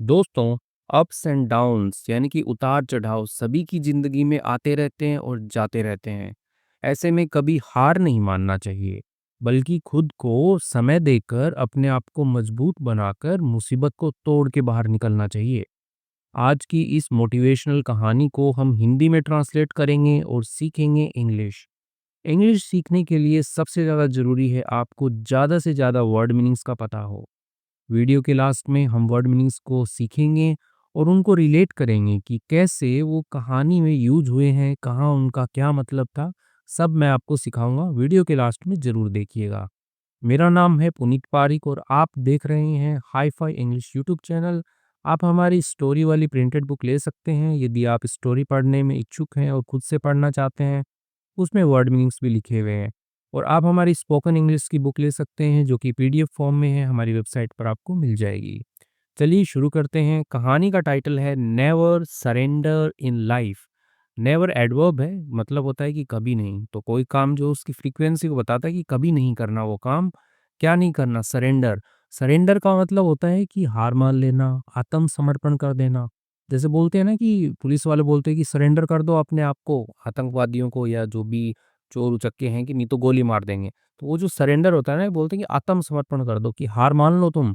दोस्तों, ups and downs यानी कि उतार-चढ़ाव सभी की ज़िंदगी में आते रहते हैं और जाते रहते हैं। ऐसे में कभी हार नहीं मानना चाहिए, बल्कि खुद को समय देकर अपने आप को मजबूत बनाकर मुसीबत को तोड़ के बाहर निकलना चाहिए। आज की इस मोटिवेशनल कहानी को हम हिंदी में ट्रांसलेट करेंगे और सीखेंगे इंग्लिश। इंग्लिश सीखने के लिए सबसे ज़्यादा ज़रूरी है आपको ज़्यादा से ज़्यादा वर्ड मीनिंग्स का पता हो। वीडियो के लास्ट में हम वर्ड मीनिंग्स को सीखेंगे और उनको रिलेट करेंगे कि कैसे वो कहानी में यूज हुए हैं, कहाँ उनका क्या मतलब था, सब मैं आपको सिखाऊंगा। वीडियो के लास्ट में ज़रूर देखिएगा। मेरा नाम है पुनीत पारिक और आप देख रहे हैं hi fi English YouTube channel. आप हमारी स्टोरी वाली प्रिंटेड बुक ले सकते हैं यदि आप स्टोरी पढ़ने में इच्छुक हैं और खुद से पढ़ना चाहते हैं। उसमें वर्ड मीनिंग्स भी लिखे हुए हैं। और आप हमारी स्पोकन इंग्लिश की बुक ले सकते हैं जो कि पीडीएफ फॉर्म में है, हमारी वेबसाइट पर आपको मिल जाएगी। चलिए शुरू करते हैं। कहानी का टाइटल है never surrender in life. Never adverb है, मतलब होता है कि कभी नहीं। तो कोई काम जो उसकी फ्रीक्वेंसी को बताता है कि कभी नहीं करना वो काम। क्या नहीं करना? सरेंडर। सरेंडर का मतलब होता है कि हार मान लेना, आत्मसमर्पण कर देना। जैसे बोलते हैं ना कि पुलिस वाले बोलते हैं कि सरेंडर कर दो अपने आप को आतंकवादियों को या जो भी चोर उचक्के हैं, कि नहीं तो गोली मार देंगे। तो वो जो सरेंडर होता है ना, बोलते हैं कि आत्मसमर्पण कर दो, कि हार मान लो तुम,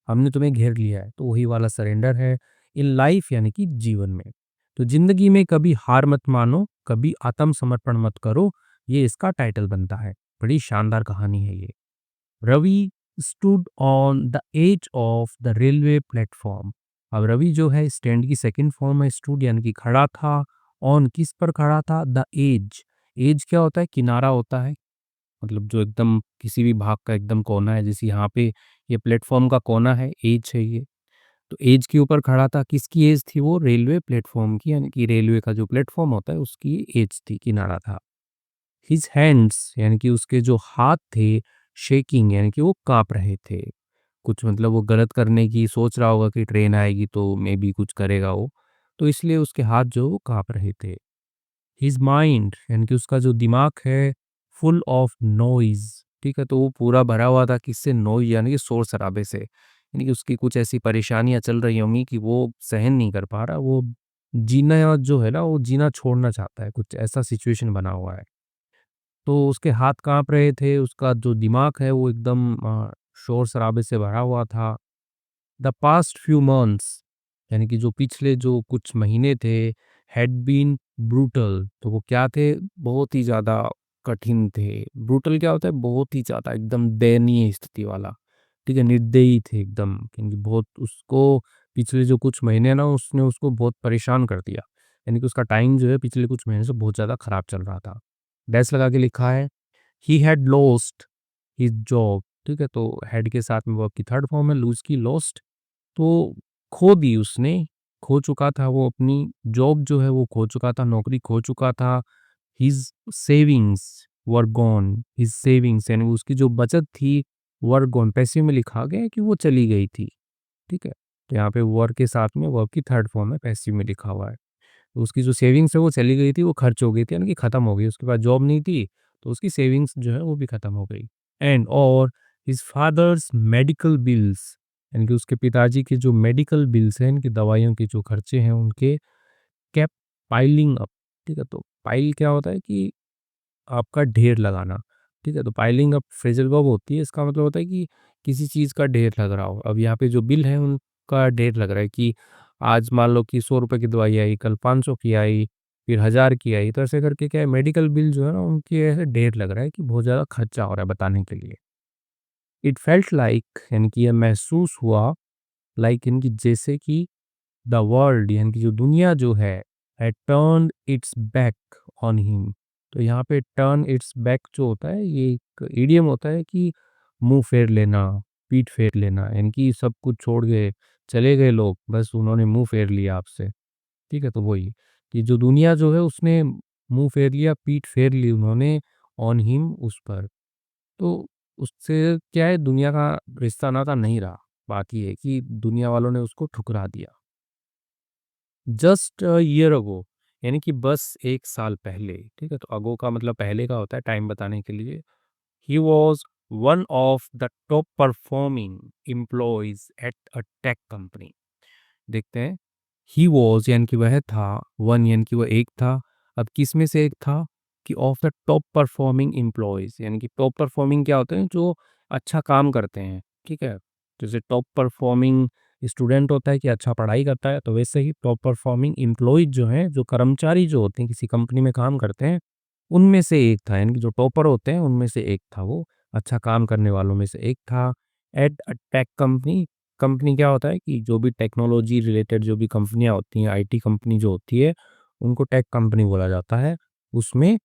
हमने तुम्हें घेर लिया है। तो वही वाला सरेंडर है इन लाइफ, यानी कि जीवन में। तो जिंदगी में कभी हार मत मानो, कभी आत्मसमर्पण मत करो, ये इसका टाइटल बनता है। बड़ी शानदार कहानी है ये। Ravi stood on the edge of the railway platform. अब रवि जो है स्टैंड की सेकंड फॉर्म है, स्टूड यानी कि खड़ा था। ऑन किस पर खड़ा था? The age. एज क्या होता है? किनारा होता है, मतलब जो एकदम किसी भी भाग का एकदम कोना है। जैसे यहाँ पे ये प्लेटफॉर्म का कोना है, एज है ये। तो एज के ऊपर खड़ा था। किसकी एज थी वो? रेलवे प्लेटफॉर्म की, यानी कि रेलवे का जो प्लेटफॉर्म होता है उसकी एज थी, किनारा था। हिज हैंड्स यानी कि उसके जो हाथ थे, शेकिंग यानी कि वो काँप रहे थे। कुछ मतलब वो गलत करने की सोच रहा होगा कि ट्रेन आएगी तो मे बी कुछ करेगा वो, तो इसलिए उसके हाथ जो है वो काँप रहे थे। हिज माइंड यानी कि उसका जो दिमाग है, फुल ऑफ नॉइज़, ठीक है? तो वो पूरा भरा हुआ था किससे? नॉइज़ यानी कि शोर-शराबे से। यानी कि उसकी कुछ ऐसी परेशानियाँ चल रही होंगी कि वो सहन नहीं कर पा रहा, वो जीना जो है ना, वो जीना छोड़ना चाहता है, कुछ ऐसा सिचुएशन बना हुआ है। तो उसके हाथ काँप रहे थे, उसका जो दिमाग है वो एकदम शोर-शराबे से भरा हुआ था। द पास्ट फ्यू मंथ्स यानी कि जो पिछले जो कुछ महीने थे, हैड बीन ब्रूटल। तो वो क्या थे? बहुत ही ज़्यादा कठिन थे। ब्रूटल क्या होता है? बहुत ही ज़्यादा एकदम दयनीय स्थिति वाला, ठीक है? निर्दयी थे एकदम, क्योंकि बहुत उसको पिछले जो कुछ महीने ना उसने उसको बहुत परेशान कर दिया। यानी कि उसका टाइम जो है पिछले कुछ महीने से बहुत ज़्यादा खराब चल रहा था। डैश लगा के लिखा है, he had lost his job, ठीक है? तो हैड के साथ में वर्ब की थर्ड फॉर्म है, लूज़ की लॉस्ट। तो खो दी उसने, खो चुका था वो अपनी जॉब जो है वो खो चुका था, नौकरी खो चुका था। His savings were gone, his savings यानी उसकी जो बचत थी वर गॉन, पैसिव में लिखा गया है कि वो चली गई थी, ठीक है? तो यहाँ पे वर के साथ में वर्ब की थर्ड फॉर्म है, पैसिव में लिखा हुआ है। तो उसकी जो सेविंग्स है वो चली गई थी, वो खर्च हो गई थी, यानी कि खत्म हो गई। उसके पास जॉब नहीं थी, तो उसकी सेविंग्स जो है वो भी खत्म हो गई। एंड और हिज़ फादर्स मेडिकल बिल्स यानी कि उसके पिताजी के जो मेडिकल बिल्स हैं, इनकी दवाइयों के जो खर्चे हैं उनके, केप्ट पाइलिंग अप, ठीक है? तो पाइल क्या होता है कि आपका ढेर लगाना, ठीक है? तो पाइलिंग अप फ्रेजल वर्ब होती है, इसका मतलब होता है कि किसी चीज़ का ढेर लग रहा हो। अब यहाँ पे जो बिल है उनका ढेर लग रहा है कि आज मान लो कि 100 रुपए की दवाई आई, कल 500 की आई, फिर 1000 की आई। तो ऐसे करके क्या है, मेडिकल बिल जो है ना उनके ऐसे ढेर लग रहा है कि बहुत ज़्यादा खर्चा हो रहा है बताने के लिए। इट फेल्ट लाइक यानी कि ये महसूस हुआ, लाइक यानी कि जैसे कि द वर्ल्ड यानी कि जो दुनिया जो है, had turned it's back on him. तो यहाँ पे टर्न इट्स बैक जो होता है ये एक इडियम होता है कि मुंह फेर लेना, पीठ फेर लेना, यानी कि सब कुछ छोड़ के चले गए लोग, बस उन्होंने मुंह फेर लिया आपसे, ठीक है? तो वही कि जो दुनिया जो है उसने मुंह फेर लिया, पीठ फेर ली उन्होंने, ऑन हिम उस पर। तो उससे क्या है, दुनिया का रिश्ता नाता नहीं रहा, बाकी है कि दुनिया वालों ने उसको ठुकरा दिया। जस्ट अ ईयर अगो यानी कि बस 1 साल पहले, ठीक है? तो अगो का मतलब पहले का होता है, टाइम बताने के लिए। He was one of the top performing employees at a tech company. देखते हैं। ही वॉज यानी कि वह था, वन यानी कि वह एक था। अब किस में से एक था कि of the top performing employees, यानी कि टॉप परफॉर्मिंग क्या होते हैं, जो अच्छा काम करते हैं, ठीक है। जैसे टॉप परफॉर्मिंग स्टूडेंट होता है कि अच्छा पढ़ाई करता है, तो वैसे ही टॉप परफॉर्मिंग एम्प्लॉयज जो हैं, जो कर्मचारी जो होते हैं किसी कंपनी में काम करते हैं, उनमें से एक था। यानी कि जो टॉपर होते हैं उनमें से एक था वो, अच्छा काम करने वालों में से एक था। At a tech company, company क्या होता है कि जो भी टेक्नोलॉजी रिलेटेड जो भी कंपनियां होती हैं, आईटी कंपनी जो होती है, उनको टेक कंपनी बोला जाता है। उसमें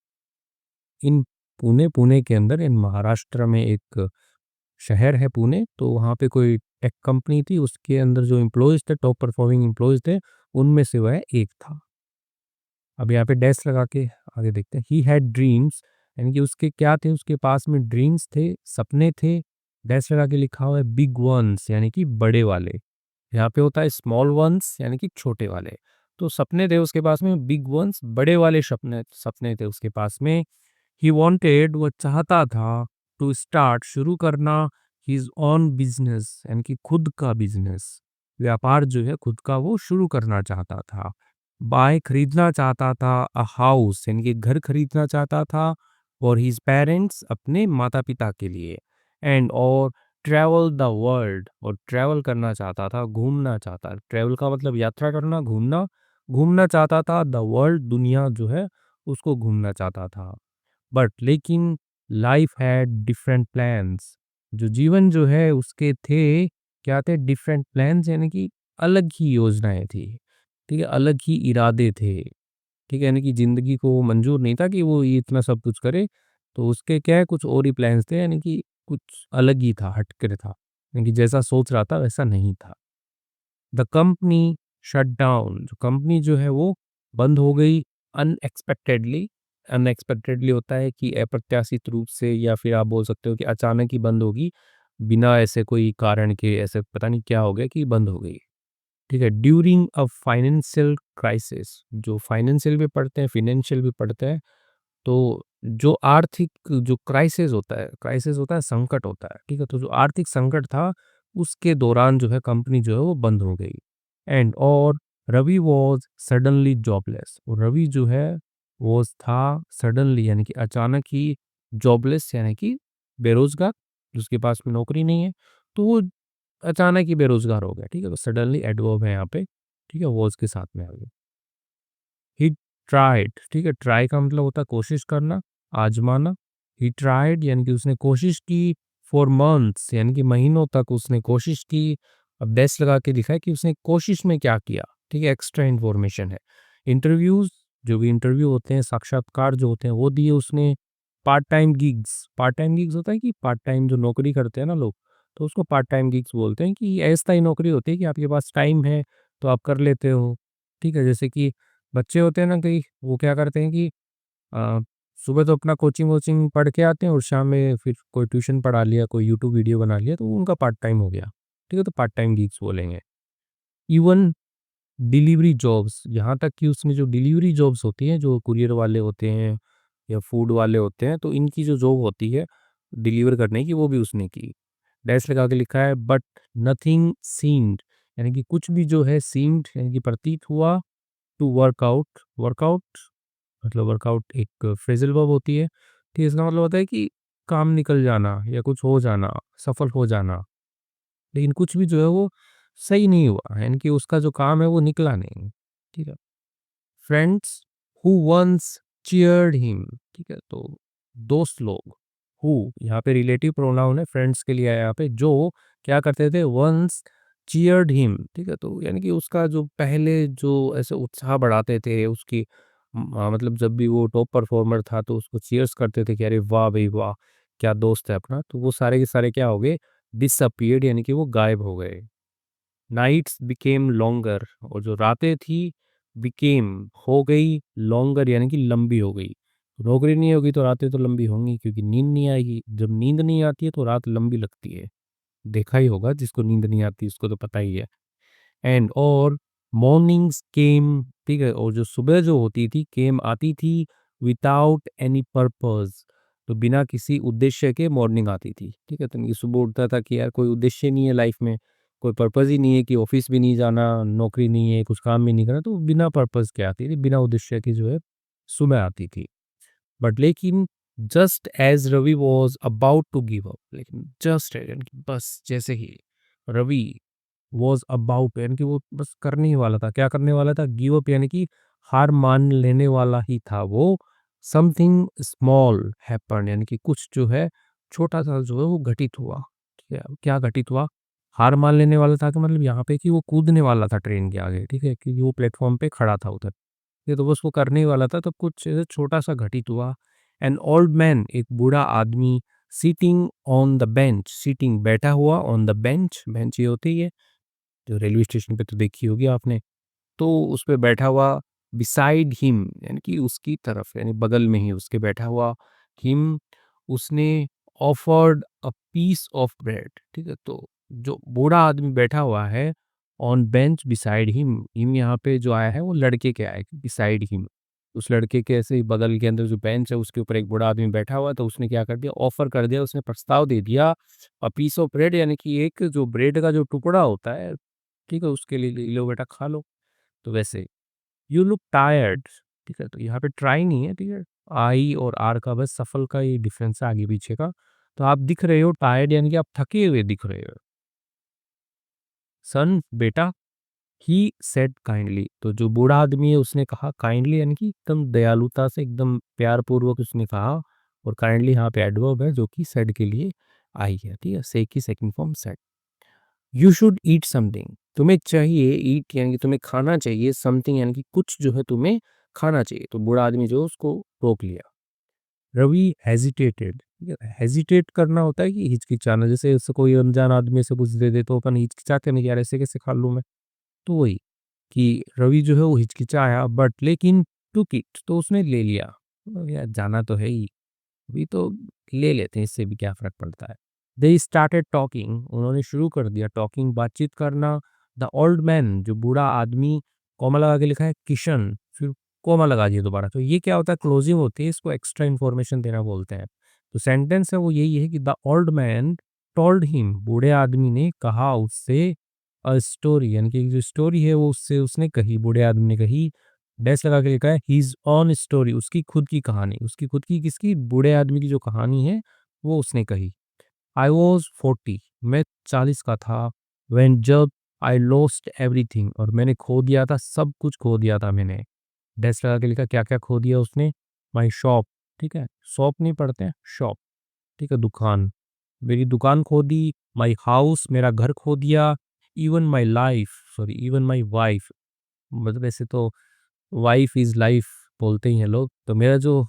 इन पुणे पुणे के अंदर, इन महाराष्ट्र में एक शहर है पुणे, तो वहाँ पे कोई टेक कंपनी थी, उसके अंदर जो एम्प्लॉयज़ थे, टॉप परफॉर्मिंग एम्प्लॉयज़ थे, उनमें से वह एक था। अब यहाँ पे डैश लगा के आगे देखते हैं। ही हैड ड्रीम्स, यानी कि उसके क्या थे, उसके पास में ड्रीम्स थे, सपने थे। डैश लगा के लिखा हुआ है बिग वंस, यानी कि बड़े वाले। यहाँ पे होता है स्मॉल वंस, यानी कि छोटे वाले। तो सपने थे उसके पास में बिग वंस, बड़े वाले सपने सपने थे उसके पास में। ही वांटेड, वो चाहता था, टू स्टार्ट, शुरू करना, हिज ओन बिजनेस, यानी कि खुद का बिजनेस, व्यापार जो है खुद का वो शुरू करना चाहता था। बाय, खरीदना चाहता था, अ हाउस, यानी कि घर खरीदना चाहता था, और हिज पेरेंट्स, अपने माता पिता के लिए। एंड और ट्रैवल द वर्ल्ड, और ट्रैवल करना चाहता था, घूमना चाहता। ट्रैवल का मतलब यात्रा करना, घूमना। घूमना चाहता था द वर्ल्ड, दुनिया जो है उसको घूमना चाहता था। बट लेकिन लाइफ हैड डिफरेंट प्लान्स, जो जीवन जो है उसके थे, क्या थे, डिफरेंट प्लान्स, यानी कि अलग ही योजनाएं थी, ठीक है, अलग ही इरादे थे, ठीक है। यानी कि ज़िंदगी को वो मंज़ूर नहीं था कि वो ये इतना सब कुछ करे, तो उसके क्या है कुछ और ही प्लान्स थे, यानी कि कुछ अलग ही था, हटकर था, यानी कि जैसा सोच रहा था वैसा नहीं था। द कंपनी शट डाउन, जो कंपनी जो है वो बंद हो गई अनएक्सपेक्टेडली। अनएक्सपेक्टेडली होता है कि अप्रत्याशित रूप से, या फिर आप बोल सकते हो कि अचानक ही बंद होगी, बिना ऐसे कोई कारण के, ऐसे पता नहीं क्या हो गया कि बंद हो गई, ठीक है। ड्यूरिंग अ फाइनेंशियल क्राइसिस, जो फाइनेंशियल भी पढ़ते हैं, फिनेंशियल भी पढ़ते हैं, तो जो आर्थिक जो क्राइसिस होता है, संकट होता है, ठीक है। तो जो आर्थिक संकट था, उसके दौरान जो है कंपनी जो है वो बंद हो गई। एंड और रवि वॉज सडनली जॉबलेस, और रवि जो है वो था सडनली, यानी कि अचानक ही, जॉबलेस यानी कि बेरोजगार, जिसके पास में नौकरी नहीं है, तो वो अचानक ही बेरोजगार हो गया, ठीक है। तो सडनली एडवर्ब है यहाँ पे, ठीक है, वॉज के साथ में आ गया। ही ट्राइड, ठीक है, ट्राई का मतलब होता है कोशिश करना, आजमाना। ही ट्राइड यानी कि उसने कोशिश की, फॉर मंथ्स यानी कि महीनों तक उसने कोशिश की। अब डैश लगा के दिखा है कि उसने कोशिश में क्या किया, ठीक है, एक्स्ट्रा इन्फॉर्मेशन है। इंटरव्यूज, जो भी इंटरव्यू होते हैं, साक्षात्कार जो होते हैं वो दिए उसने। पार्ट टाइम गिग्स होता है कि पार्ट टाइम जो नौकरी करते हैं ना लोग, तो उसको पार्ट टाइम गिग्स बोलते हैं, कि अस्थायी नौकरी होती है कि आपके पास टाइम है तो आप कर लेते हो, ठीक है। जैसे कि बच्चे होते हैं ना कई, वो क्या करते हैं कि अ, सुबह तो अपना कोचिंग वोचिंग पढ़ के आते हैं, और शाम में फिर कोई ट्यूशन पढ़ा लिया, कोई यूट्यूब वीडियो बना लिया, तो वो उनका पार्ट टाइम हो गया, ठीक है। तो पार्ट टाइम गिग्स बोलेंगे। इवन डिलीवरी जॉब्स, यहाँ तक कि उसमें जो डिलीवरी जॉब्स होती हैं, जो कुरियर वाले होते हैं या फूड वाले होते हैं, तो इनकी जो जॉब होती है डिलीवर करने की, वो भी उसने की। डैश लगा के लिखा है बट नथिंग सीम्ड, यानी कि कुछ भी जो है सीम्ड यानी कि प्रतीत हुआ, टू वर्कआउट। वर्कआउट मतलब वर्कआउट एक फ्रेजल वर्ब होती है, ठीक है। इसका मतलब होता है कि काम निकल जाना या कुछ हो जाना, सफल हो जाना। लेकिन कुछ भी जो है वो सही नहीं हुआ, यानी कि उसका जो काम है वो निकला नहीं, ठीक है। Friends who once cheered him, ठीक है। तो दोस्त लोग, हु यहाँ पे रिलेटिव प्रोनाउन है, फ्रेंड्स के लिए है यहाँ पे, जो क्या करते थे, वंस चीयर्ड हिम, ठीक है। तो यानी कि उसका जो पहले जो ऐसे उत्साह बढ़ाते थे उसकी, मतलब जब भी वो टॉप परफॉर्मर था तो उसको चीयर्स करते थे कि अरे वाह भाई वाह, क्या दोस्त है अपना, तो वो सारे के सारे क्या हो गए, डिसअपीयर्ड, यानी कि वो गायब हो गए। नाइट्स बिकेम लॉन्गर, और जो रातें थी, बिकेम हो गई, लॉन्गर यानी कि लंबी हो गई। नौकरी नहीं होगी तो रातें तो लंबी होंगी, क्योंकि नींद नहीं आएगी। जब नींद नहीं आती है तो रात लंबी लगती है, देखा ही होगा, जिसको नींद नहीं आती उसको तो पता ही है। एंड और मॉर्निंग्स केम, ठीक है, और जो सुबह जो होती थी, केम आती थी, विदाउट एनी पर्पस, तो बिना किसी उद्देश्य के मॉर्निंग आती थी, ठीक है। तो नहीं सुबह उठता था कि यार कोई उद्देश्य नहीं है लाइफ में, कोई पर्पज़ ही नहीं है कि ऑफ़िस भी नहीं जाना, नौकरी नहीं है, कुछ काम भी नहीं करना, तो बिना पर्पज़ के आती थी, बिना उद्देश्य के जो है सुबह आती थी। बट लेकिन just as Ravi was about to give up, लेकिन जस्ट यानी कि बस जैसे ही रवि वाज़ अबाउट यानी कि वो बस करने ही वाला था। क्या करने वाला था? गिव अप यानी कि हार मान लेने वाला ही था वो। समथिंग स्मॉल हैपेंड यानी कि कुछ जो है छोटा-सा जो है वो घटित हुआ। ठीक है? क्या घटित हुआ? हार मान लेने वाला था कि मतलब यहाँ पे कि वो कूदने वाला था ट्रेन के आगे, ठीक है? क्योंकि वो प्लेटफ़ॉर्म पे खड़ा था उधर। ये तो बस वो करने ही वाला था, तो कुछ छोटा-सा घटित हुआ। एन ओल्ड मैन एक बूढ़ा आदमी sitting on the bench, sitting बैठा हुआ, ऑन द बेंच, बेंच ये होती है जो रेलवे स्टेशन पे तो देखी होगी आपने। तो उस पे बैठा हुआ बिसाइड हिम यानी कि उसकी तरफ यानी बगल में ही उसके बैठा हुआ हिम उसने offered a piece of bread, ठीक है? तो जो बूढ़ा आदमी बैठा हुआ है on bench beside him, him यहाँ पे जो आया है वो लड़के के आया है बिसाइड हिम। उस लड़के के ऐसे ही बगल के अंदर जो बेंच है उसके ऊपर एक बूढ़ा आदमी बैठा हुआ है, तो उसने क्या कर दिया, ऑफर कर दिया, उसने प्रस्ताव दे दिया अ पीस ऑफ ब्रेड यानी कि एक जो ब्रेड का जो टुकड़ा होता है, ठीक है? उसके लिए ले लो बेटा खा लो। तो वैसे यू लुक टायर्ड, ठीक है? तो यहाँ पे ट्राई नहीं है, ठीक है? आई और आर का बस सफल का ये डिफरेंस है आगे पीछे का। तो आप दिख रहे हो टायर्ड यानी कि आप थके हुए दिख रहे हो। सन बेटा, ही सेड काइंडली, तो जो बूढ़ा आदमी है उसने कहा काइंडली यानी कि एकदम दयालुता से एकदम प्यार पूर्वक उसने कहा। और काइंडली यहाँ पे एडवर्ब है जो कि सेड के लिए आई है, ठीक है? से की second form said. You should eat something, तुम्हें चाहिए, ईट यानी कि तुम्हें खाना चाहिए, समथिंग यानी कि कुछ जो है तुम्हें खाना चाहिए। तो बूढ़ा आदमी जो है उसको रोक लिया। रवि हेजिटेटेड, ठीक है? हेजिटेट करना होता है कि हिचकिचाना, जैसे ऐसे कोई अनजान आदमी से कुछ दे दे तो अपन हिचकिचाते नहीं, यार ऐसे कैसे खा लूं मैं। तो वही कि रवि जो है वो हिचकिचाया बट लेकिन टुक इट, तो उसने ले लिया। यार जाना तो है ही, अभी तो ले लेते हैं, इससे भी क्या फ़र्क पड़ता है। दे स्टार्टेड टॉकिंग, उन्होंने शुरू कर दिया टॉकिंग, बातचीत करना। द ओल्ड मैन जो बूढ़ा आदमी, कॉमा लगा के लिखा है किशन, फिर कॉमा लगा दिया दोबारा। तो ये क्या होता है, क्लोजिंग होती है, इसको एक्स्ट्रा इन्फॉर्मेशन देना बोलते हैं। तो सेंटेंस है वो यही है कि the old man told him, बूढ़े आदमी ने कहा उससे अ स्टोरी, यानी कि जो स्टोरी है वो उससे उसने कही, बूढ़े आदमी ने कही। डैश लगा के लिखा है हिज ऑन स्टोरी, उसकी खुद की कहानी, उसकी खुद की किसकी, बूढ़े आदमी की जो कहानी है वो उसने कही। आई वॉज 40, मैं 40 का था। वेन जब आई लॉस्ट एवरीथिंग, और मैंने खो दिया था, सब कुछ खो दिया था मैंने। डैश लगा के लिखा क्या क्या खो दिया उसने, माई शॉप, ठीक है? शॉप नहीं पढ़ते हैं, शॉप, ठीक है? दुकान, मेरी दुकान खो दी। माई हाउस, मेरा घर खो दिया। Even my life, sorry even my wife, मतलब ऐसे तो वाइफ इज़ लाइफ बोलते ही हैं लोग, तो मेरा जो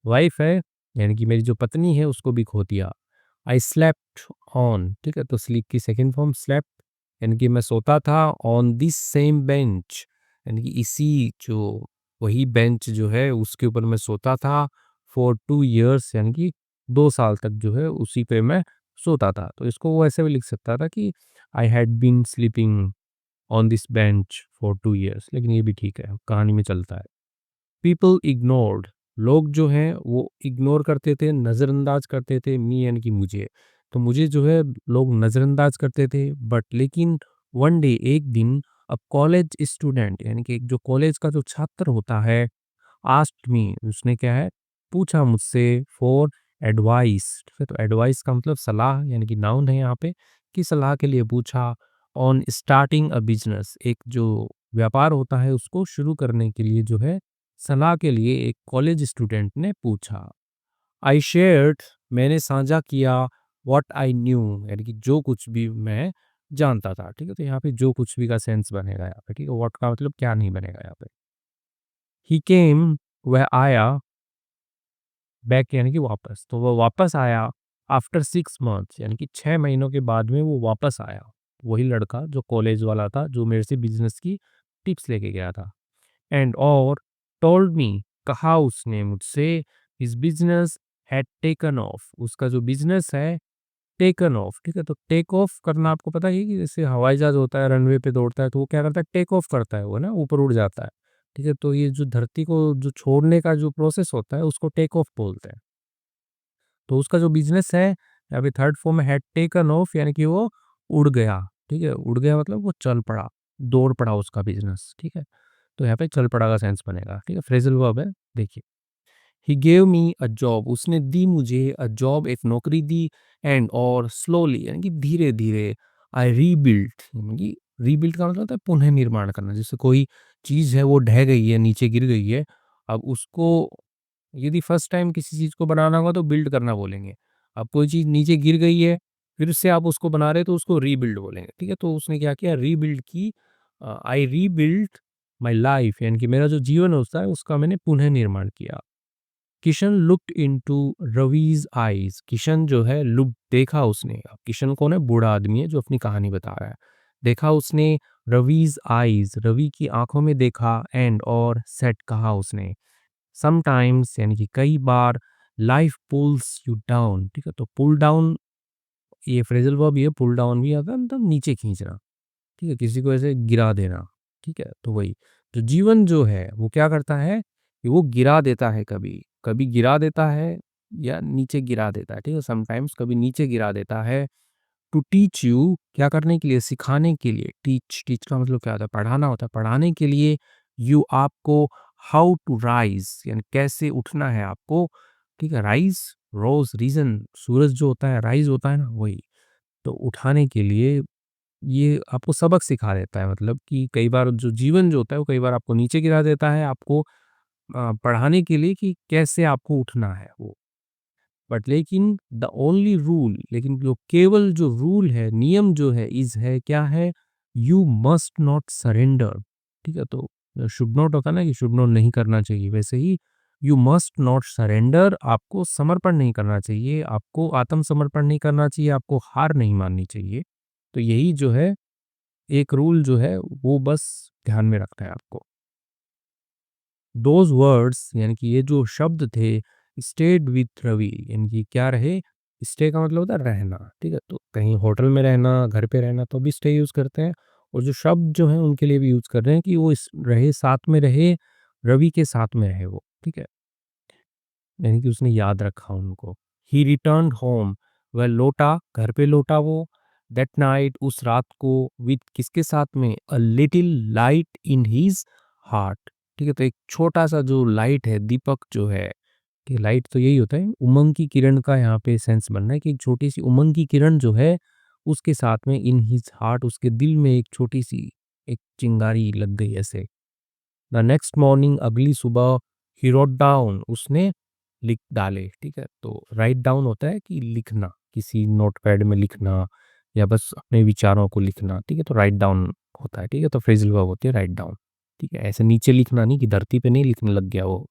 वाइफ है, यानी कि मेरी जो पत्नी है, उसको भी खो दिया। आई स्लेप्ट ऑन, ठीक है? तो स्लीप की सेकंड फॉर्म स्लेप्ट, यानी कि मैं सोता था, ऑन दिस सेम बेंच, यानी कि इसी जो वही बेंच जो है उसके ऊपर मैं सोता था। फॉर 2 ईयर्स यानी कि 2 साल तक जो है उसी पे मैं सोता था। तो इसको वो ऐसे भी लिख सकता था कि I had been sleeping on this bench for 2 years, लेकिन ये भी ठीक है, कहानी में चलता है। पीपल इग्नोर्ड, लोग जो हैं वो इग्नोर करते थे, नज़रअंदाज करते थे, मी यानी कि मुझे। तो मुझे जो है लोग नज़रअंदाज करते थे, बट लेकिन वन डे एक दिन अ कॉलेज स्टूडेंट यानी कि एक जो कॉलेज का जो छात्र होता है, आस्क्ड मी, उसने क्या है, पूछा मुझसे फॉर एडवाइस, ठीक है? तो एडवाइस का मतलब सलाह, यानी कि नाउन है यहाँ पे, कि सलाह के लिए पूछा। ऑन स्टार्टिंग अ बिजनेस, एक जो व्यापार होता है उसको शुरू करने के लिए जो है सलाह के लिए एक कॉलेज स्टूडेंट ने पूछा। आई शेयर्ड, मैंने साझा किया, व्हाट आई न्यू, यानी कि जो कुछ भी मैं जानता था, ठीक है? तो यहाँ पे जो कुछ भी का सेंस बनेगा यहाँ पे, ठीक है? व्हाट का मतलब क्या नहीं बनेगा यहाँ पे। ही केम, वह आया, बैक यानी कि वापस, तो वो वापस आया। आफ्टर 6 मंथ्स यानी कि 6 महीनों के बाद में वो वापस आया। वही लड़का जो कॉलेज वाला था, जो मेरे से बिज़नेस की टिप्स लेके गया था। एंड और टोल्ड मी, कहा उसने मुझसे, his business had taken of, उसका जो बिज़नेस है टेकन ऑफ, ठीक है? तो टेक ऑफ करना आपको पता है कि जैसे हवाई जहाज़ होता है, रनवे पे दौड़ता है, तो वो क्या करता है, टेक ऑफ करता है वो ना, ऊपर उड़ जाता है, ठीक है? तो ये जो धरती को जो छोड़ने का जो प्रोसेस होता है, उसको टेक ऑफ बोलते हैं। तो उसका जो बिज़नेस है, अभी थर्ड फॉर्म में हैड टेकन ऑफ यानी कि वो उड़ गया, ठीक है? उड़ गया मतलब वो चल पड़ा, दौड़ पड़ा उसका बिज़नेस, ठीक है? तो यहाँ पे चल पड़ा का सेंस बनेगा, ठीक है? फ्रेज़ल वर्ब है, देखिए। He gave me a job, उसने दी मुझे अ जॉब, एक नौकरी दी, एंड और स्लोली यानी कि धीरे-धीरे आई रीबिल्ट, यानी कि रीबिल्ट का मतलब होता है पुनः निर्माण करना। जैसे कोई चीज़ है वो ढह गई है, नीचे गिर गई है, अब उसको यदि फर्स्ट टाइम किसी चीज़ को बनाना होगा तो बिल्ड करना बोलेंगे। अब कोई चीज़ नीचे गिर गई है, फिर से आप उसको बना रहे हैं तो उसको रीबिल्ड बोलेंगे, ठीक है? तो उसने क्या किया, रीबिल्ड की, आई रीबिल्ट माय लाइफ, यानी कि मेरा जो जीवन होता है उसका मैंने पुनः निर्माण किया। Kishan looked into Ravi's eyes, Kishan जो है लुक देखा उसने, अब किशन कौन है? बूढ़ा आदमी है जो अपनी कहानी बता रहा है। देखा उसने रवीज़ आईज़, रवि की आँखों में देखा, एंड और सेड कहा उसने, समटाइम्स यानी कि कई बार, लाइफ पुल्स यू डाउन, ठीक है? तो पुल डाउन ये फ्रेज़ल वर्ब, ये पुल डाउन भी आता है मतलब नीचे खींचना, ठीक है? किसी को ऐसे गिरा देना, ठीक है? तो वही, तो जीवन जो है वो क्या करता है कि वो गिरा देता है कभी, कभी गिरा देता है या नीचे गिरा देता है, ठीक है? समटाइम्स कभी नीचे गिरा देता है, टू टीच यू, क्या करने के लिए? सिखाने के लिए। टीच, टीच का मतलब क्या होता है? पढ़ाना होता है, पढ़ाने के लिए, यू आपको, हाउ टू राइज़ यानी कैसे उठना है आपको, ठीक है? राइज़, रोज़, रीज़न, सूरज जो होता है राइज़ होता है ना वही। तो उठाने के लिए ये आपको सबक सिखा देता है, मतलब कि कई बार जो जीवन जो होता है वो कई बार आपको नीचे गिरा देता है, आपको पढ़ाने के लिए कि कैसे आपको उठना है वो। बट लेकिन द ओनली रूल, लेकिन जो केवल जो रूल है, नियम जो है, इज़ है, क्या है? यू मस्ट नॉट सरेंडर, ठीक है? तो शुड नॉट होता है ना कि शुड नॉट नहीं करना चाहिए, वैसे ही यू मस्ट नॉट सरेंडर, आपको समर्पण नहीं करना चाहिए, आपको आत्मसमर्पण नहीं करना चाहिए, आपको हार नहीं माननी चाहिए। तो यही जो है एक रूल जो है वो बस ध्यान में रखना है आपको। दोज़ वर्ड्स यानी कि ये जो शब्द थे, स्टेड विथ रवि, यानी कि क्या रहे? स्टे का मतलब होता है रहना, ठीक है? तो कहीं होटल में रहना, घर पे रहना तो भी स्टे यूज़ करते हैं, और जो शब्द जो हैं उनके लिए भी यूज़ कर रहे हैं कि वो इस रहे, साथ में रहे, रवि के साथ में रहे वो, ठीक है? यानी कि उसने याद रखा उनको। ही रिटर्न्ड होम, वह लौटा, घर पे लौटा वो, दैट नाइट, उस रात को, विथ किसके साथ में? A little light in his heart, ठीक है? तो एक छोटा-सा जो लाइट है, दीपक जो है, कि लाइट तो यही होता है, उमंग की किरण का यहाँ पे सेंस बनना है कि एक छोटी-सी उमंग की किरण जो है, उसके साथ में इन हिज हार्ट, उसके दिल में एक छोटी-सी एक चिंगारी लग गई ऐसे। द नेक्स्ट मॉर्निंग, अगली सुबह, ही रोट डाउन, उसने लिख डाले, ठीक है? तो राइट डाउन होता है कि लिखना, किसी नोटपैड में लिखना या बस अपने विचारों को लिखना, ठीक है? तो राइट डाउन होता है, ठीक है? तो फ्रेज़ल वर्ब होती है राइट डाउन, ठीक है? ऐसे नीचे लिखना नहीं कि धरती पे नहीं लिखने लग गया वो,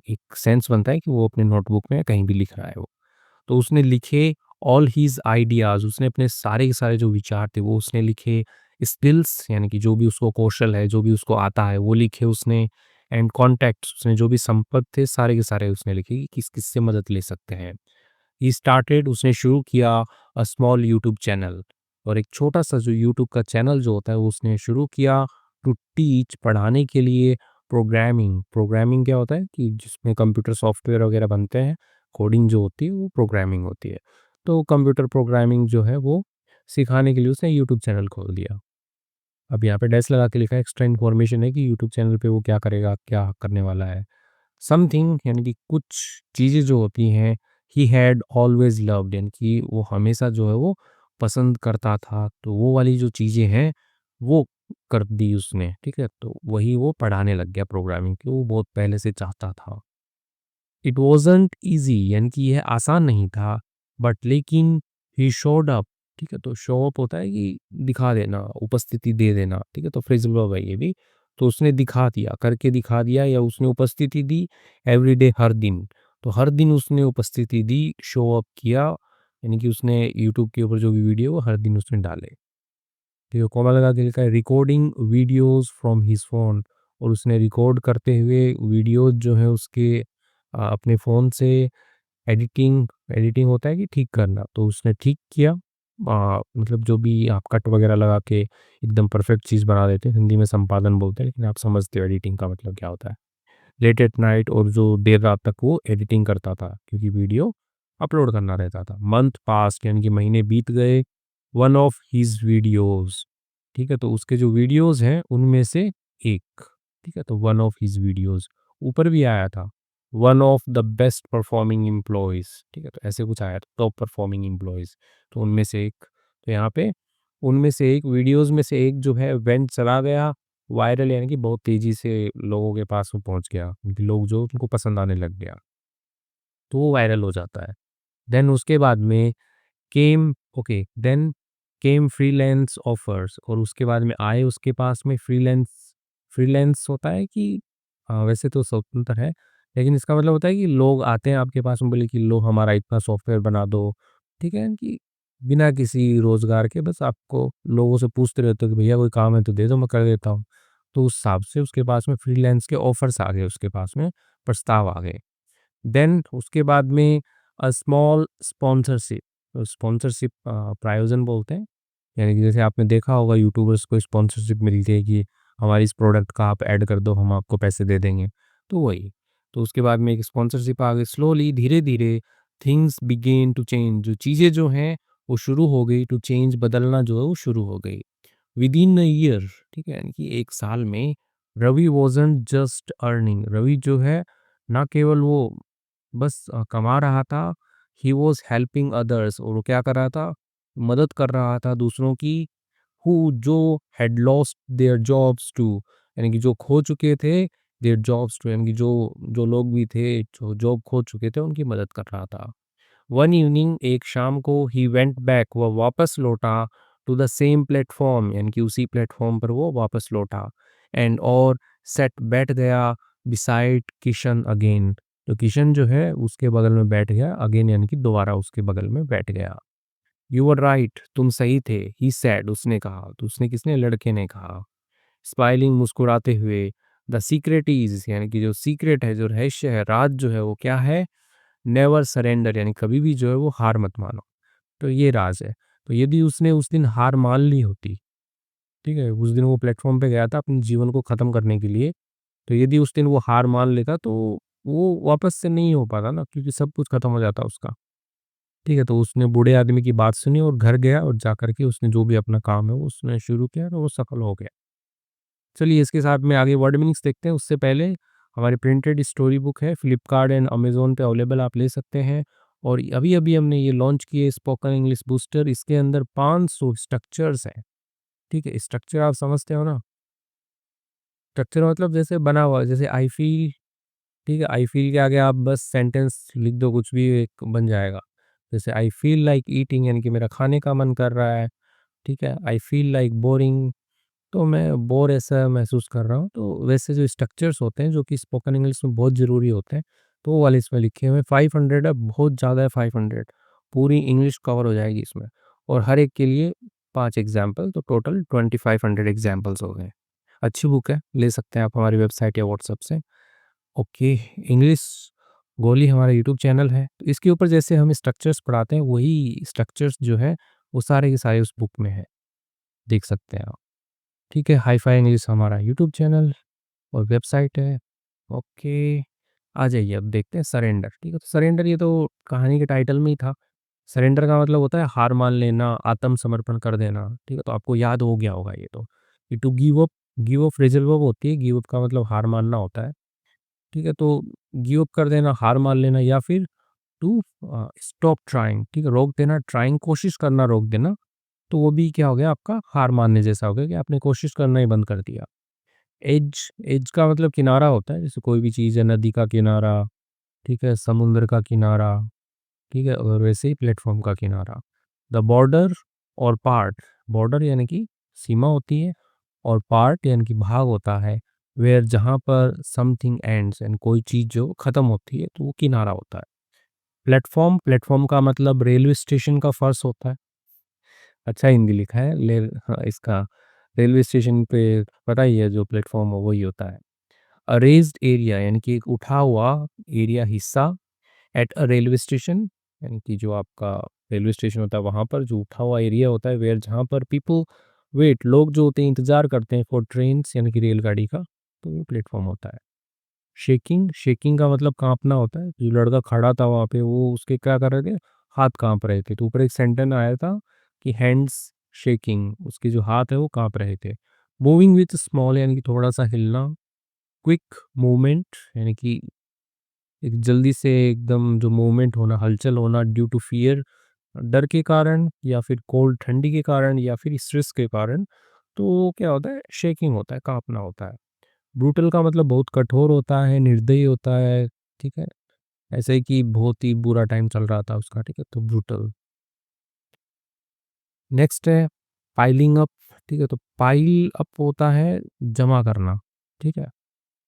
एक सेंस बनता है कि वो अपने नोटबुक में कहीं भी लिख रहा है वो। तो उसने लिखे ऑल हीज़ आइडियाज़, उसने अपने सारे के सारे जो विचार थे वो उसने लिखे, स्किल्स यानी कि जो भी उसको कौशल है, जो भी उसको आता है वो लिखे उसने, एंड कॉन्टैक्ट्स, उसने जो भी संपर्क थे सारे के सारे उसने लिखे कि किस-किस से मदद ले सकते हैं। ही स्टार्टेड, उसने शुरू किया अ स्मॉल यूट्यूब चैनल, और एक छोटा-सा जो यूट्यूब का चैनल जो होता है वो उसने शुरू किया, टू टीच, पढ़ाने के लिए, प्रोग्रामिंग, प्रोग्रामिंग क्या होता है कि जिसमें कंप्यूटर सॉफ्टवेयर वगैरह बनते हैं, कोडिंग जो होती है वो प्रोग्रामिंग होती है। तो कंप्यूटर प्रोग्रामिंग जो है वो सिखाने के लिए उसने यूट्यूब चैनल खोल दिया। अब यहाँ पे डैश लगा के लिखा है, एक्स्ट्रा इन्फॉर्मेशन है कि यूट्यूब चैनल पे वो क्या करेगा, क्या करने वाला है। समथिंग यानी कि कुछ चीज़ें जो होती हैं, ही हैड ऑलवेज़ लव्ड, यानी कि वो हमेशा जो है वो पसंद करता था। तो वो वाली जो चीज़ें हैं, वो कर दी उसने, ठीक है? तो वही वो पढ़ाने लग गया प्रोग्रामिंग कि वो बहुत पहले से चाहता था। इट वाज़न्ट ईज़ी, यानी कि यह आसान नहीं था, बट लेकिन ही शोड अप, ठीक है? तो शो अप होता है कि दिखा देना, उपस्थिति दे देना, ठीक है? तो फ्रेज़ल वर्ब है ये भी। तो उसने दिखा दिया, करके दिखा दिया, या उसने उपस्थिति दी, एवरीडे, हर दिन। तो हर दिन उसने उपस्थिति दी, शो अप किया, यानी कि उसने यूट्यूब के ऊपर जो भी वीडियो वो हर दिन उसने डाले। ठीक है? कॉमा लगा के लिखा है recording videos from his phone, और उसने रिकॉर्ड करते हुए वीडियोज़ जो है उसके अपने फ़ोन से, एडिटिंग, एडिटिंग होता है कि ठीक करना, तो उसने ठीक किया। मतलब जो भी आप कट वगैरह लगा के एकदम परफेक्ट चीज़ बना देते हैं, हिंदी में संपादन बोलते हैं, लेकिन आप समझते हो एडिटिंग का मतलब क्या होता है। लेट एट नाइट, और जो देर रात तक वो एडिटिंग करता था क्योंकि वीडियो अपलोड करना रहता था। मंथ पास्ट यानी कि महीने बीत गए, वन ऑफ हिज वीडियोस। ठीक है, तो उसके जो वीडियोस हैं उनमें से एक। ठीक है, तो वन ऑफ हिज वीडियोस, ऊपर भी आया था one of the best performing employees. ठीक है, तो ऐसे कुछ आया था, टॉप परफॉर्मिंग एम्प्लॉयज, तो उनमें से एक। तो यहाँ पे उनमें से एक वीडियोस में से एक जो है वेंट चला गया वायरल, यानी कि बहुत तेजी से लोगों के पास वो पहुंच गया, उनके लोग जो उनको पसंद आने लग गया, तो वो वायरल हो जाता है। देन उसके बाद में came okay then came freelance offers, और उसके बाद में आए उसके पास में फ्रीलांस। फ्रीलांस होता है कि वैसे तो स्वतंत्र है, लेकिन इसका मतलब होता है कि लोग आते हैं आपके पास में, बोले कि लो हमारा इतना सॉफ्टवेयर बना दो। ठीक है, कि बिना किसी रोजगार के बस आपको लोगों से पूछते रहते हो कि भैया कोई काम है तो दे दो, मैं कर देता हूँ। तो उस हिसाब से उसके पास में फ्रीलांस के ऑफर्स आ गए, उसके पास में प्रस्ताव आ गए। देन उसके बाद में स्मॉल स्पॉन्सरशिप, तो स्पॉन्सरशिप प्रायोजन बोलते हैं, यानी कि जैसे आपने देखा होगा यूट्यूबर्स को स्पॉन्सरशिप मिलती है कि हमारी इस प्रोडक्ट का आप ऐड कर दो, हम आपको पैसे दे देंगे, तो वही। तो उसके बाद में एक स्पॉन्सरशिप आ गई, स्लोली धीरे धीरे थिंग्स बिगेन टू चेंज, जो चीज़ें जो हैं वो शुरू हो गई टू चेंज, बदलना जो है वो शुरू हो गई विद इन अ ईयर। ठीक है, यानी कि एक साल में Ravi wasn't just earning, Ravi जो है ना केवल वो बस कमा रहा था, ही वॉज हेल्पिंग अदर्स, और वो क्या कर रहा था, मदद कर रहा था दूसरों की, हु जो had lost their jobs too, यानी कि जो खो चुके थे, देयर जॉब्स टू, यानी कि जो जो लोग भी थे जो जॉब खो चुके थे उनकी मदद कर रहा था। वन इवनिंग, एक शाम को, ही वेंट बैक, वह वापस लौटा, टू द सेम प्लेटफॉर्म, यानी कि उसी प्लेटफॉर्म पर वो वापस लौटा, एंड और सेट बैठ गया बिसाइड किशन अगेन, तो किशन जो है उसके बगल में बैठ गया अगेन, यानी कि दोबारा उसके बगल में बैठ गया। यू वर राइट, तुम सही थे, ही सैड, उसने कहा, तो उसने किसने, लड़के ने कहा। स्माइलिंग, मुस्कुराते हुए, द सीक्रेट इज, यानी कि जो सीक्रेट है, जो रहस्य है, राज जो है वो क्या है, नेवर सरेंडर, यानी कभी भी जो है वो हार मत मानो, तो ये राज है। तो यदि उसने उस दिन हार मान ली होती, ठीक है, उस दिन वो प्लेटफॉर्म पे गया था अपने जीवन को ख़त्म करने के लिए, तो यदि उस दिन वो हार मान लेता तो वो वापस से नहीं हो पाता ना, क्योंकि सब कुछ ख़त्म हो जाता उसका। ठीक है, तो उसने बूढ़े आदमी की बात सुनी और घर गया, और जाकर के उसने जो भी अपना काम है वो उसने शुरू किया, और वो सफल हो गया। चलिए इसके साथ में आगे वर्ड मीनिंग्स देखते हैं, उससे पहले हमारी प्रिंटेड स्टोरी बुक है, फ्लिपकार्ट एंड अमेज़न पे अवेलेबल, आप ले सकते हैं। और अभी-अभी हमने ये लॉन्च किए स्पोकन इंग्लिश बूस्टर, इसके अंदर 500 स्ट्रक्चर्स हैं। ठीक है, स्ट्रक्चर आप समझते हो ना? स्ट्रक्चर मतलब जैसे बना हुआ है, जैसे आई फ़ील, ठीक है, आई फ़ील के आगे आप बस सेंटेंस लिख दो, कुछ भी एक बन जाएगा। जैसे आई फ़ील लाइक ईटिंग, यानी कि मेरा खाने का मन कर रहा है, ठीक है? आई फ़ील लाइक बोरिंग, तो मैं बोर ऐसा महसूस कर रहा हूँ। तो वैसे जो स्ट्रक्चर्स होते हैं जो कि स्पोकन इंग्लिश में बहुत ज़रूरी होते हैं, तो वो वाले इसमें लिखे हुए हैं। 500 है, बहुत ज़्यादा है 500, पूरी इंग्लिश कवर हो जाएगी इसमें, और हर एक के लिए 5 एग्ज़ाम्पल, तो टोटल 2500 एग्ज़ाम्पल्स हो गए। अच्छी बुक है, ले सकते हैं आप हमारी वेबसाइट या व्हाट्सएप से। ओके, इंग्लिश गोली हमारा यूट्यूब चैनल है, तो इसके ऊपर जैसे हम स्ट्रक्चर्स पढ़ाते हैं, वही स्ट्रक्चर्स जो है वो सारे के सारे उस बुक में है, देख सकते हैं आप। ठीक है, हाई-फाई इंग्लिश हमारा यूट्यूब चैनल और वेबसाइट है। ओके, आ जाइए अब देखते हैं सरेंडर। ठीक है, तो सरेंडर ये तो कहानी के टाइटल में ही था। सरेंडर का मतलब होता है हार मान लेना, आत्मसमर्पण कर देना। ठीक है, तो आपको याद हो गया होगा ये तो। ये to give up phrasal verb होती है, गिव अप का मतलब हार मानना होता है। ठीक है, तो गिव अप कर देना, हार मान लेना, या फिर टू स्टॉप ट्राइंग, ठीक है, रोक देना, ट्राइंग कोशिश करना रोक देना, तो वो भी क्या हो गया आपका हार मानने जैसा हो गया कि आपने कोशिश करना ही बंद कर दिया। एज एज का मतलब किनारा होता है, जैसे कोई भी चीज़ है, नदी का किनारा, ठीक है, समुद्र का किनारा, ठीक है, और वैसे ही प्लेटफ़ॉर्म का किनारा। द बॉर्डर और पार्ट, बॉर्डर यानी कि सीमा होती है, और पार्ट यानी कि भाग होता है, वेयर जहाँ पर समथिंग एंड्स, यानी कोई चीज़ जो ख़त्म होती है, तो वो किनारा होता है। प्लेटफ़ॉर्म, प्लेटफ़ॉर्म का मतलब रेलवे स्टेशन का फर्श होता है। अच्छा हिंदी लिखा है, हाँ, इसका रेलवे स्टेशन पे पता ही है जो प्लेटफ़ॉर्म हो वही होता है। अ रेज़्ड एरिया, यानी कि एक उठा हुआ एरिया, हिस्सा, एट अ रेलवे स्टेशन, यानी कि जो आपका रेलवे स्टेशन होता है वहाँ पर जो उठा हुआ एरिया होता है, वेयर जहाँ पर पीपल वेट, लोग जो होते हैं इंतज़ार करते हैं, फॉर ट्रेन्स, यानी कि रेलगाड़ी का, तो वो प्लेटफ़ॉर्म होता है। शेकिंग, शेकिंग का मतलब काँपना होता है, जो लड़का खड़ा था वहाँ पे वो उसके क्या कर रहे थे, हाथ काँप रहे थे। तो ऊपर एक सेंटेंस आया था कि हैंड्स शेकिंग, उसके जो हाथ है वो काँप रहे थे। मूविंग विथ स्मॉल यानी कि थोड़ा-सा हिलना, क्विक मूवमेंट यानी कि एक जल्दी से एकदम जो मूवमेंट होना, हलचल होना ड्यू टू फ़ियर, डर के कारण या फिर कोल्ड ठंडी के कारण या फिर स्ट्रेस के कारण, तो क्या होता है शेकिंग होता है, काँपना होता है। ब्रूटल का मतलब बहुत कठोर होता है, निर्दयी होता है, ठीक है? ऐसे ही कि बहुत ही बुरा टाइम चल रहा था उसका, ठीक है? तो ब्रूटल। नेक्स्ट है पाइलिंग अप, ठीक है? तो पाइल अप होता है जमा करना, ठीक है?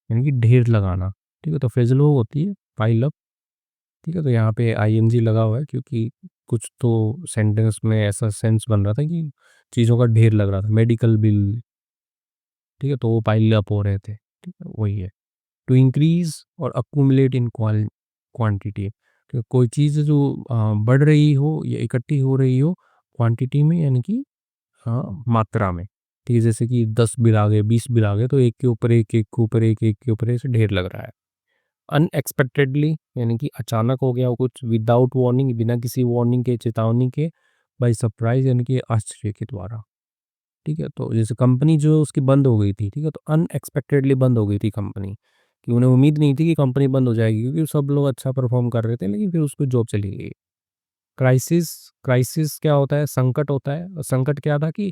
यानी कि ढेर लगाना, ठीक है? तो फ्रेज़ल वर्ब होती है पाइल अप, ठीक है? तो यहाँ पे आईएनजी लगा हुआ है क्योंकि कुछ तो सेंटेंस में ऐसा सेंस बन रहा था कि चीज़ों का ढेर लग रहा था। मेडिकल बिल, ठीक है? तो वो पाइल अप हो रहे थे, ठीक है? वही है। टू इंक्रीज़ और अक्यूमुलेट इन क्वांटिटी, तो कोई चीज़ जो बढ़ रही हो या इकट्ठी हो रही हो क्वांटिटी में यानी कि मात्रा में, ठीक है? जैसे कि 10 बिल आ गए, 20 बिल आ गए तो एक के ऊपर एक, एक के ऊपर एक के ऊपर ऐसे ढेर लग रहा है। अनएक्सपेक्टेडली यानी कि अचानक हो गया हो कुछ, विदाउट वार्निंग बिना किसी वार्निंग के, चेतावनी के, बाय सरप्राइज़ यानी कि आश्चर्य के द्वारा, ठीक है? तो जैसे कंपनी जो उसकी बंद हो गई थी, ठीक है? तो अनएक्सपेक्टेडली बंद हो गई थी कंपनी, कि उन्हें उम्मीद नहीं थी कि कंपनी बंद हो जाएगी क्योंकि सब लोग अच्छा परफ़ॉर्म कर रहे थे, लेकिन फिर उसकी जॉब चली गई। क्राइसिस, क्राइसिस क्या होता है? संकट होता है, और संकट क्या था कि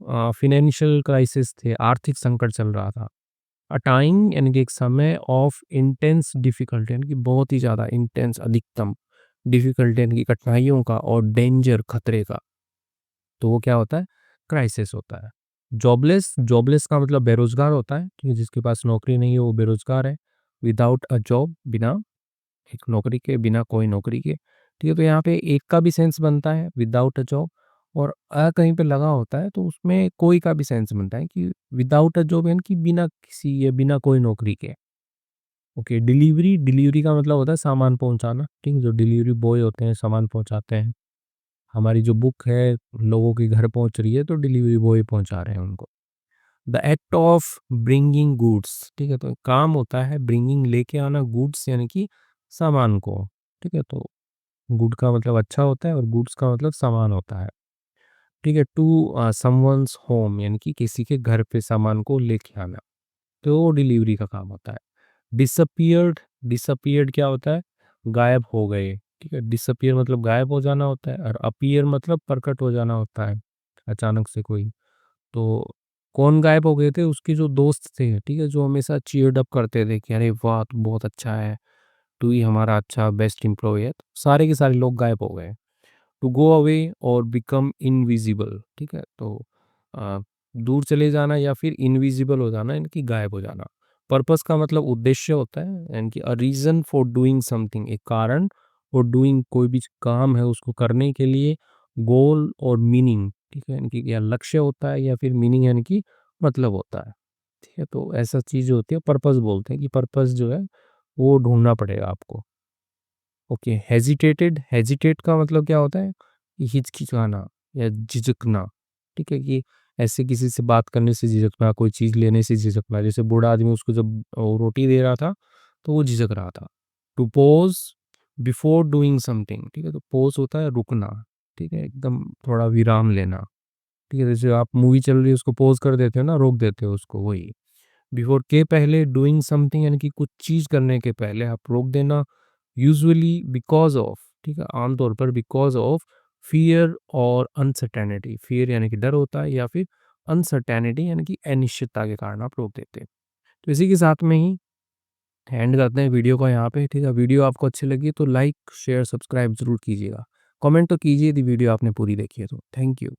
फाइनेंशियल क्राइसिस थे, आर्थिक संकट चल रहा था। अ टाइम यानी कि एक समय ऑफ इंटेंस डिफ़िकल्टी यानी कि बहुत ही ज़्यादा इंटेंस, अधिकतम डिफ़िकल्टी यानी कि कठिनाइयों का, और डेंजर खतरे का, तो वो क्या होता है? क्राइसिस होता है। जॉबलेस, जॉबलेस का मतलब बेरोज़गार होता है, ठीक है? जिसके पास नौकरी नहीं है वो बेरोज़गार है। विदाउट अ जॉब, बिना एक नौकरी के, बिना कोई नौकरी के, ठीक है? तो यहाँ पे एक का भी सेंस बनता है विदाउट अ जॉब, और कहीं पे लगा होता है तो उसमें कोई का भी सेंस बनता है कि विदाउट अ जॉब यानी कि बिना किसी या बिना कोई नौकरी के। ओके, डिलीवरी, डिलीवरी का मतलब होता है सामान पहुँचाना, ठीक है? जो डिलीवरी बॉय होते हैं सामान पहुँचाते हैं। हमारी जो बुक है लोगों के घर पहुँच रही है तो डिलीवरी बॉय पहुँचा रहे हैं उनको। The act of bringing goods, ठीक है? तो काम होता है ब्रिंगिंग, लेके आना, गुड्स यानी कि सामान को, ठीक है? तो गुड का मतलब अच्छा होता है और गुड्स का मतलब सामान होता है, ठीक है? टू समवन्स होम यानी कि किसी के घर पे सामान को लेके आना, तो वो डिलीवरी का काम होता है। डिसअपीयर्ड, डिसअपीयर्ड क्या होता है? गायब हो गए, ठीक है? डिसअपीयर मतलब गायब हो जाना होता है, और अपीयर मतलब प्रकट हो जाना होता है, अचानक से कोई। तो कौन गायब हो गए थे? उसके जो दोस्त थे, ठीक है? जो हमेशा चीयर्ड अप करते थे कि अरे वाह! तू बहुत अच्छा है, तू ही हमारा अच्छा बेस्ट एम्प्लॉयी है। तो सारे के सारे लोग गायब हो गए। टू गो अवे और बिकम इनविजिबल, ठीक है? तो अ, दूर चले जाना या फिर इनविजिबल हो जाना यानी कि गायब हो जाना। पर्पस का मतलब उद्देश्य होता है, यानी कि a reason for doing something, एक कारण, और डूइंग कोई भी काम है उसको करने के लिए, गोल और मीनिंग, ठीक है? यानी कि या लक्ष्य होता है या फिर मीनिंग यानी कि मतलब होता है, ठीक है? तो ऐसा चीज़ होती है, पर्पस बोलते हैं कि पर्पस जो है वो ढूँढना पड़ेगा आपको। ओके, हेजिटेटेड, हेजिटेट का मतलब क्या होता है? कि हिचकिचाना या झिझकना, ठीक है? कि ऐसे किसी से बात करने से झिझकना, कोई चीज़ लेने से झिझकना। जैसे बूढ़ा आदमी उसको जब वो रोटी दे रहा था, तो वो झिझक रहा था। To pause before doing something, ठीक है? तो पॉज़ होता है रुकना, ठीक है? एकदम थोड़ा विराम लेना, ठीक है? जैसे आप मूवी चल रही है उसको पॉज़ कर देते हो ना, रोक देते हो उसको, वही। बिफोर के पहले डूइंग समथिंग यानी कि कुछ चीज़ करने के पहले आप रोक देना, यूजुअली बिकॉज़ ऑफ, ठीक है? आमतौर पर बिकॉज़ ऑफ फ़ियर और अनसर्टेनिटी, फ़ियर यानी कि डर होता है, या फिर अनसर्टेनिटी यानी कि अनिश्चितता के कारण आप रोक देते हैं। तो इसी के साथ में ही एंड करते हैं वीडियो को यहाँ पे, ठीक है? वीडियो आपको अच्छी लगी तो लाइक, शेयर, सब्सक्राइब ज़रूर कीजिएगा। कमेंट तो कीजिए यदि वीडियो आपने पूरी देखी है तो। Thank you.